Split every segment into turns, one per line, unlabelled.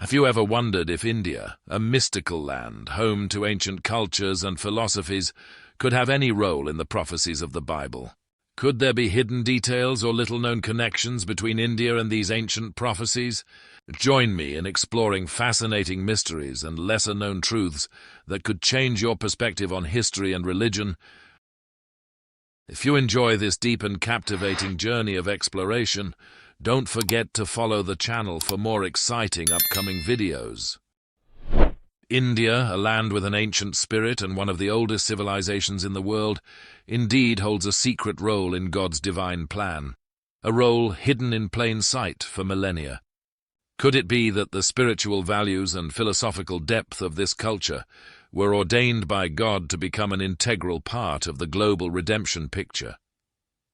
Have you ever wondered if India, a mystical land, home to ancient cultures and philosophies, could have any role in the prophecies of the Bible? Could there be hidden details or little-known connections between India and these ancient prophecies? Join me in exploring fascinating mysteries and lesser-known truths that could change your perspective on history and religion. If you enjoy this deep and captivating journey of exploration, don't forget to follow the channel for more exciting upcoming videos. India, a land with an ancient spirit and one of the oldest civilizations in the world, indeed holds a secret role in God's divine plan, a role hidden in plain sight for millennia. Could it be that the spiritual values and philosophical depth of this culture were ordained by God to become an integral part of the global redemption picture?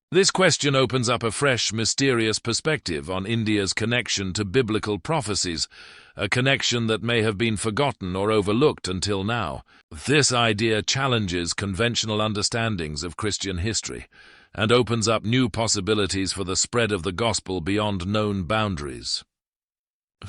This question opens up a fresh, mysterious perspective on India's connection to biblical prophecies, a connection that may have been forgotten or overlooked until now. This idea challenges conventional understandings of Christian history and opens up new possibilities for the spread of the gospel beyond known boundaries.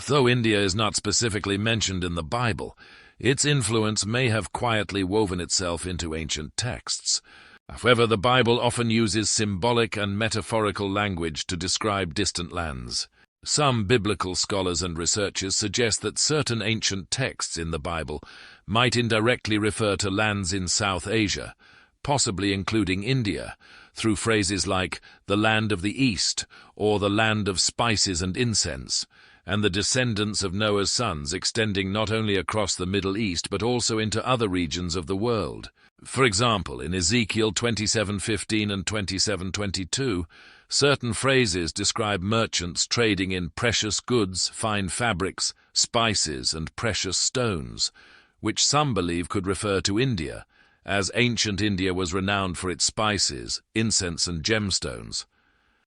Though India is not specifically mentioned in the Bible, its influence may have quietly woven itself into ancient texts. However, the Bible often uses symbolic and metaphorical language to describe distant lands. Some biblical scholars and researchers suggest that certain ancient texts in the Bible might indirectly refer to lands in South Asia, possibly including India, through phrases like the land of the East or the land of spices and incense, and the descendants of Noah's sons extending not only across the Middle East but also into other regions of the world. For example, in Ezekiel 27:15 and 27:22, certain phrases describe merchants trading in precious goods, fine fabrics, spices, and precious stones, which some believe could refer to India, as ancient India was renowned for its spices, incense, and gemstones.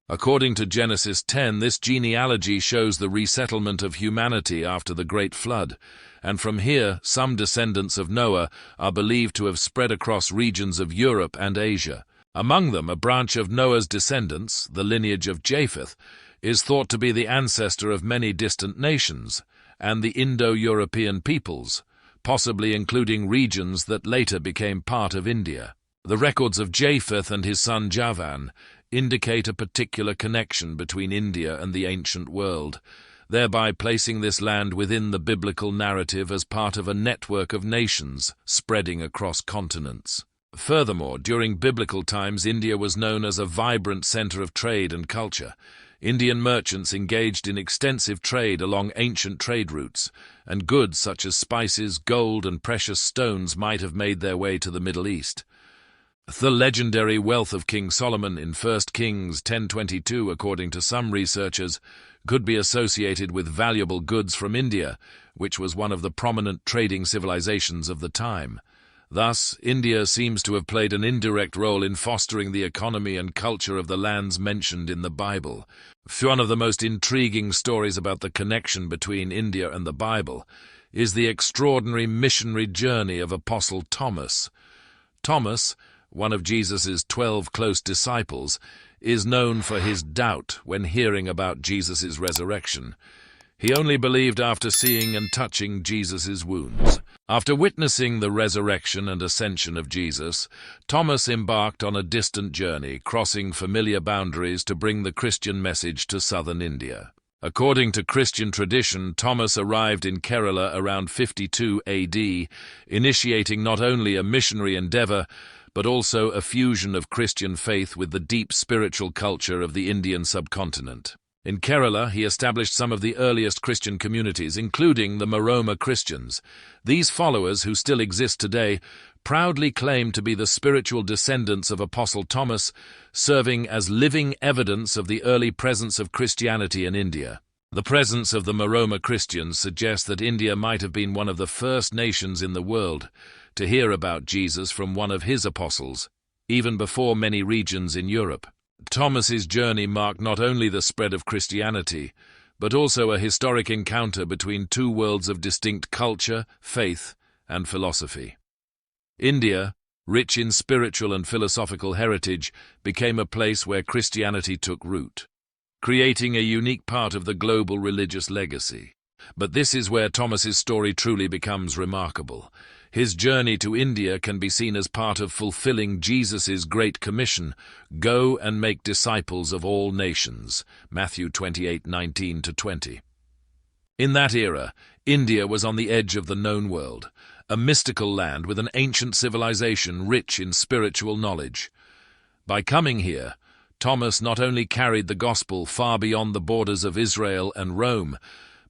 According to Genesis 10, this genealogy shows the resettlement of humanity after the Great Flood, and from here some descendants of Noah are believed to have spread across regions of Europe and Asia. Among them, a branch of Noah's descendants, the lineage of Japheth, is thought to be the ancestor of many distant nations, and the Indo-European peoples, possibly including regions that later became part of India. The records of Japheth and his son Javan indicate a particular connection between India and the ancient world, thereby placing this land within the biblical narrative as part of a network of nations spreading across continents. Furthermore, during biblical times, India was known as a vibrant center of trade and culture. Indian merchants engaged in extensive trade along ancient trade routes, and goods such as spices, gold, and precious stones might have made their way to the Middle East. The legendary wealth of King Solomon in 1 Kings 10:22, according to some researchers, could be associated with valuable goods from India, which was one of the prominent trading civilizations of the time. Thus, India seems to have played an indirect role in fostering the economy and culture of the lands mentioned in the Bible. One of the most intriguing stories about the connection between India and the Bible is the extraordinary missionary journey of Apostle Thomas. Thomas, one of Jesus' 12 close disciples, is known for his doubt when hearing about Jesus' resurrection. He only believed after seeing and touching Jesus' wounds. After witnessing the resurrection and ascension of Jesus, Thomas embarked on a distant journey, crossing familiar boundaries to bring the Christian message to southern India. According to Christian tradition, Thomas arrived in Kerala around 52 AD, initiating not only a missionary endeavor, but also a fusion of Christian faith with the deep spiritual culture of the Indian subcontinent. In Kerala, he established some of the earliest Christian communities, including the Maroma Christians. These followers, who still exist today, proudly claim to be the spiritual descendants of Apostle Thomas, serving as living evidence of the early presence of Christianity in India. The presence of the Maroma Christians suggests that India might have been one of the first nations in the world to hear about Jesus from one of his apostles, even before many regions in Europe. Thomas's journey marked not only the spread of Christianity, but also a historic encounter between two worlds of distinct culture, faith, and philosophy. India, rich in spiritual and philosophical heritage, became a place where Christianity took root, creating a unique part of the global religious legacy. But this is where Thomas's story truly becomes remarkable. His journey to India can be seen as part of fulfilling Jesus' Great Commission, "Go and make disciples of all nations," Matthew 28:19-20. In that era, India was on the edge of the known world, a mystical land with an ancient civilization rich in spiritual knowledge. By coming here, Thomas not only carried the gospel far beyond the borders of Israel and Rome,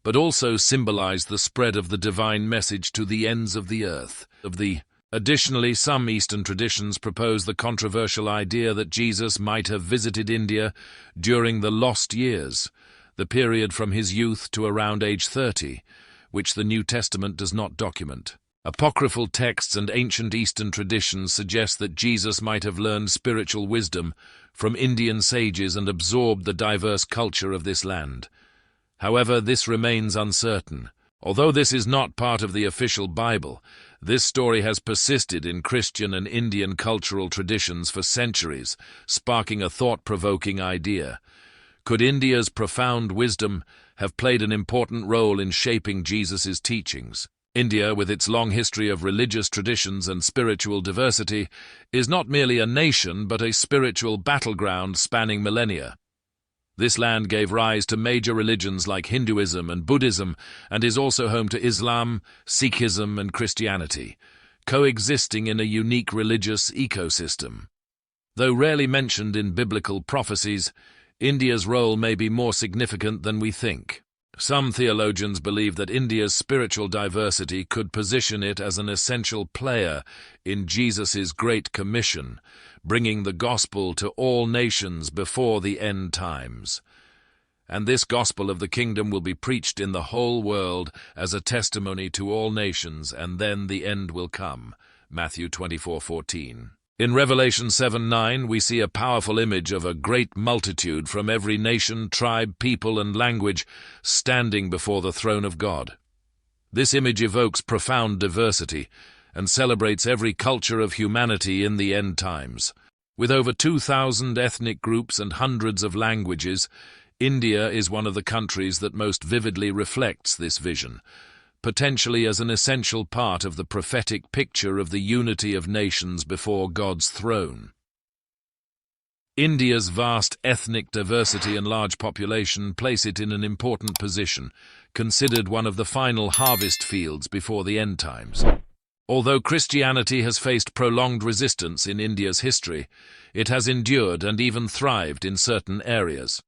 but also symbolized the spread of the divine message to the ends of the earth. Additionally, some Eastern traditions propose the controversial idea that Jesus might have visited India during the lost years, the period from his youth to around age 30, which the New Testament does not document. Apocryphal texts and ancient Eastern traditions suggest that Jesus might have learned spiritual wisdom from Indian sages and absorbed the diverse culture of this land. However, this remains uncertain. Although this is not part of the official Bible, this story has persisted in Christian and Indian cultural traditions for centuries, sparking a thought-provoking idea. Could India's profound wisdom have played an important role in shaping Jesus' teachings? India, with its long history of religious traditions and spiritual diversity, is not merely a nation but a spiritual battleground spanning millennia. This land gave rise to major religions like Hinduism and Buddhism, and is also home to Islam, Sikhism, and Christianity, coexisting in a unique religious ecosystem. Though rarely mentioned in biblical prophecies, India's role may be more significant than we think. Some theologians believe that India's spiritual diversity could position it as an essential player in Jesus' Great Commission, bringing the gospel to all nations before the end times. And this gospel of the kingdom will be preached in the whole world as a testimony to all nations, and then the end will come. Matthew 24:14. In Revelation 7:9, we see a powerful image of a great multitude from every nation, tribe, people, and language standing before the throne of God. This image evokes profound diversity and celebrates every culture of humanity in the end times. With over 2,000 ethnic groups and hundreds of languages, India is one of the countries that most vividly reflects this vision, potentially as an essential part of the prophetic picture of the unity of nations before God's throne. India's vast ethnic diversity and large population place it in an important position, considered one of the final harvest fields before the end times. Although Christianity has faced prolonged resistance in India's history, it has endured and even thrived in certain areas.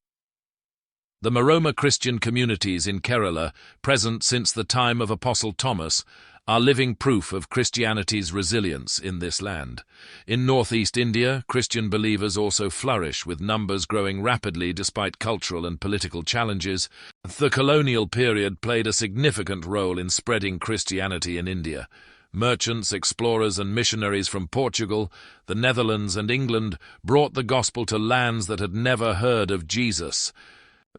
The Maroma Christian communities in Kerala, present since the time of Apostle Thomas, are living proof of Christianity's resilience in this land. In northeast India, Christian believers also flourish, with numbers growing rapidly despite cultural and political challenges. The colonial period played a significant role in spreading Christianity in India. Merchants, explorers, and missionaries from Portugal, the Netherlands, and England brought the gospel to lands that had never heard of Jesus.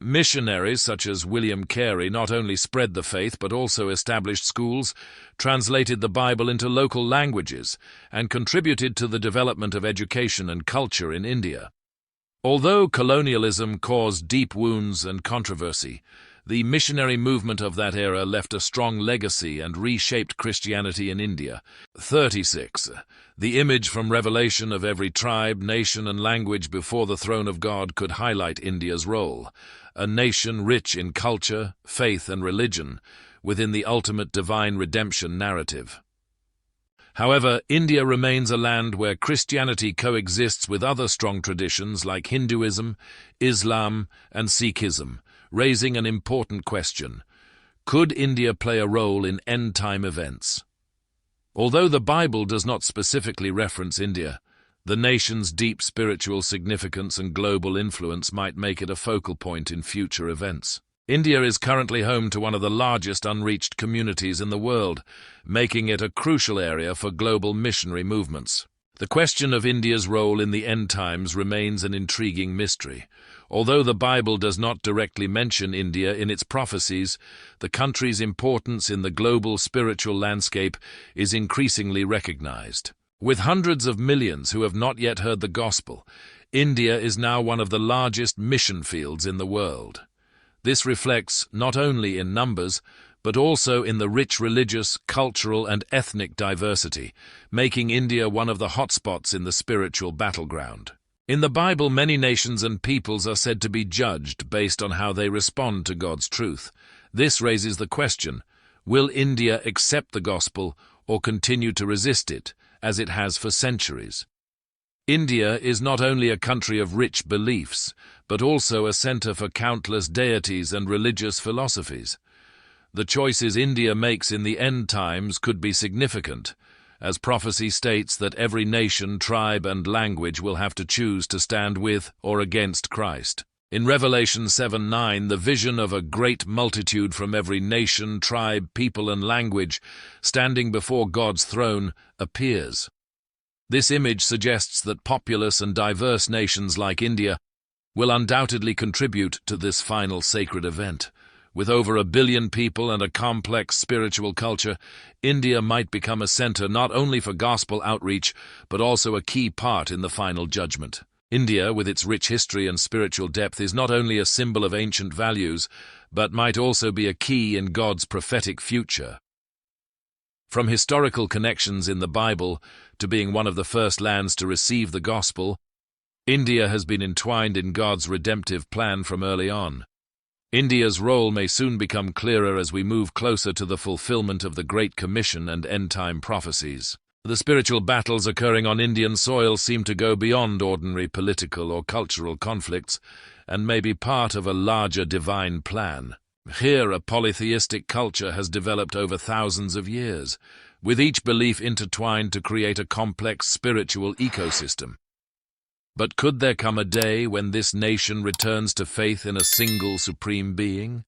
Missionaries such as William Carey not only spread the faith but also established schools, translated the Bible into local languages, and contributed to the development of education and culture in India. Although colonialism caused deep wounds and controversy, the missionary movement of that era left a strong legacy and reshaped Christianity in India. 36. The image from Revelation of every tribe, nation, and language before the throne of God could highlight India's role, a nation rich in culture, faith, and religion, within the ultimate divine redemption narrative. However, India remains a land where Christianity coexists with other strong traditions like Hinduism, Islam, and Sikhism, raising an important question: could India play a role in end-time events? Although the Bible does not specifically reference India, the nation's deep spiritual significance and global influence might make it a focal point in future events. India is currently home to one of the largest unreached communities in the world, making it a crucial area for global missionary movements. The question of India's role in the end times remains an intriguing mystery. Although the Bible does not directly mention India in its prophecies, the country's importance in the global spiritual landscape is increasingly recognized. With hundreds of millions who have not yet heard the gospel, India is now one of the largest mission fields in the world. This reflects not only in numbers, but also in the rich religious, cultural, and ethnic diversity, making India one of the hotspots in the spiritual battleground. In the Bible, many nations and peoples are said to be judged based on how they respond to God's truth. This raises the question, will India accept the gospel or continue to resist it, as it has for centuries? India is not only a country of rich beliefs, but also a center for countless deities and religious philosophies. The choices India makes in the end times could be significant, as prophecy states that every nation, tribe, and language will have to choose to stand with or against Christ. In Revelation 7:9, the vision of a great multitude from every nation, tribe, people, and language standing before God's throne appears. This image suggests that populous and diverse nations like India will undoubtedly contribute to this final sacred event. With over 1 billion people and a complex spiritual culture, India might become a center not only for gospel outreach, but also a key part in the final judgment. India, with its rich history and spiritual depth, is not only a symbol of ancient values, but might also be a key in God's prophetic future. From historical connections in the Bible to being one of the first lands to receive the gospel, India has been entwined in God's redemptive plan from early on. India's role may soon become clearer as we move closer to the fulfillment of the Great Commission and end-time prophecies. The spiritual battles occurring on Indian soil seem to go beyond ordinary political or cultural conflicts and may be part of a larger divine plan. Here, a polytheistic culture has developed over thousands of years, with each belief intertwined to create a complex spiritual ecosystem. But could there come a day when this nation returns to faith in a single supreme being?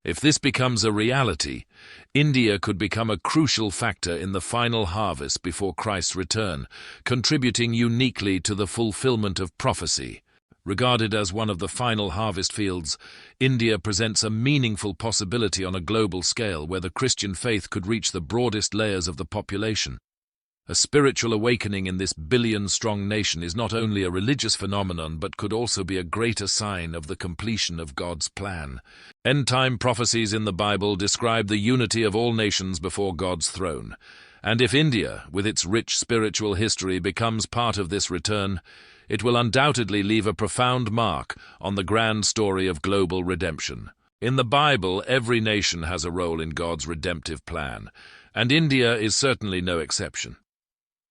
If this becomes a reality, India could become a crucial factor in the final harvest before Christ's return, contributing uniquely to the fulfillment of prophecy. Regarded as one of the final harvest fields, India presents a meaningful possibility on a global scale where the Christian faith could reach the broadest layers of the population. A spiritual awakening in this billion-strong nation is not only a religious phenomenon but could also be a greater sign of the completion of God's plan. End-time prophecies in the Bible describe the unity of all nations before God's throne. And if India, with its rich spiritual history, becomes part of this return, it will undoubtedly leave a profound mark on the grand story of global redemption. In the Bible, every nation has a role in God's redemptive plan, and India is certainly no exception.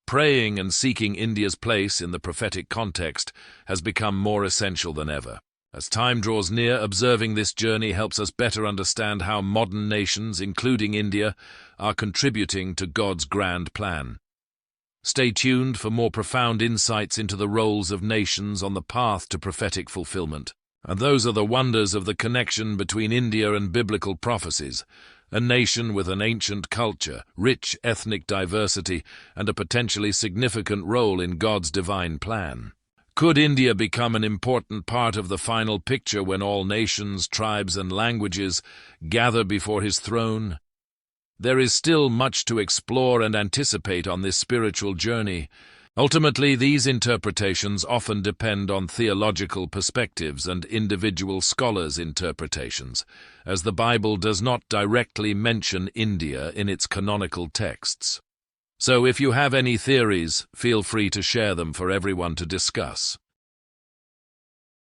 Praying and seeking India's place in the prophetic context has become more essential than ever. As time draws near, observing this journey helps us better understand how modern nations, including India, are contributing to God's grand plan. Stay tuned for more profound insights into the roles of nations on the path to prophetic fulfillment. And those are the wonders of the connection between India and biblical prophecies. A nation with an ancient culture, rich ethnic diversity, and a potentially significant role in God's divine plan. Could India become an important part of the final picture when all nations, tribes, and languages gather before His throne? There is still much to explore and anticipate on this spiritual journey. Ultimately, these interpretations often depend on theological perspectives and individual scholars' interpretations, as the Bible does not directly mention India in its canonical texts. So if you have any theories, feel free to share them for everyone to discuss.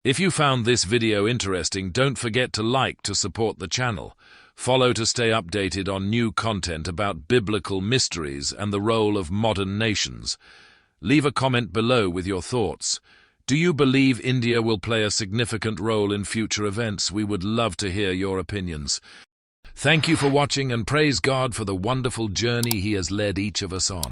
If you found this video interesting, don't forget to like to support the channel. Follow to stay updated on new content about biblical mysteries and the role of modern nations. Leave a comment below with your thoughts. Do you believe India will play a significant role in future events? We would love to hear your opinions. Thank you for watching and praise God for the wonderful journey He has led each of us on.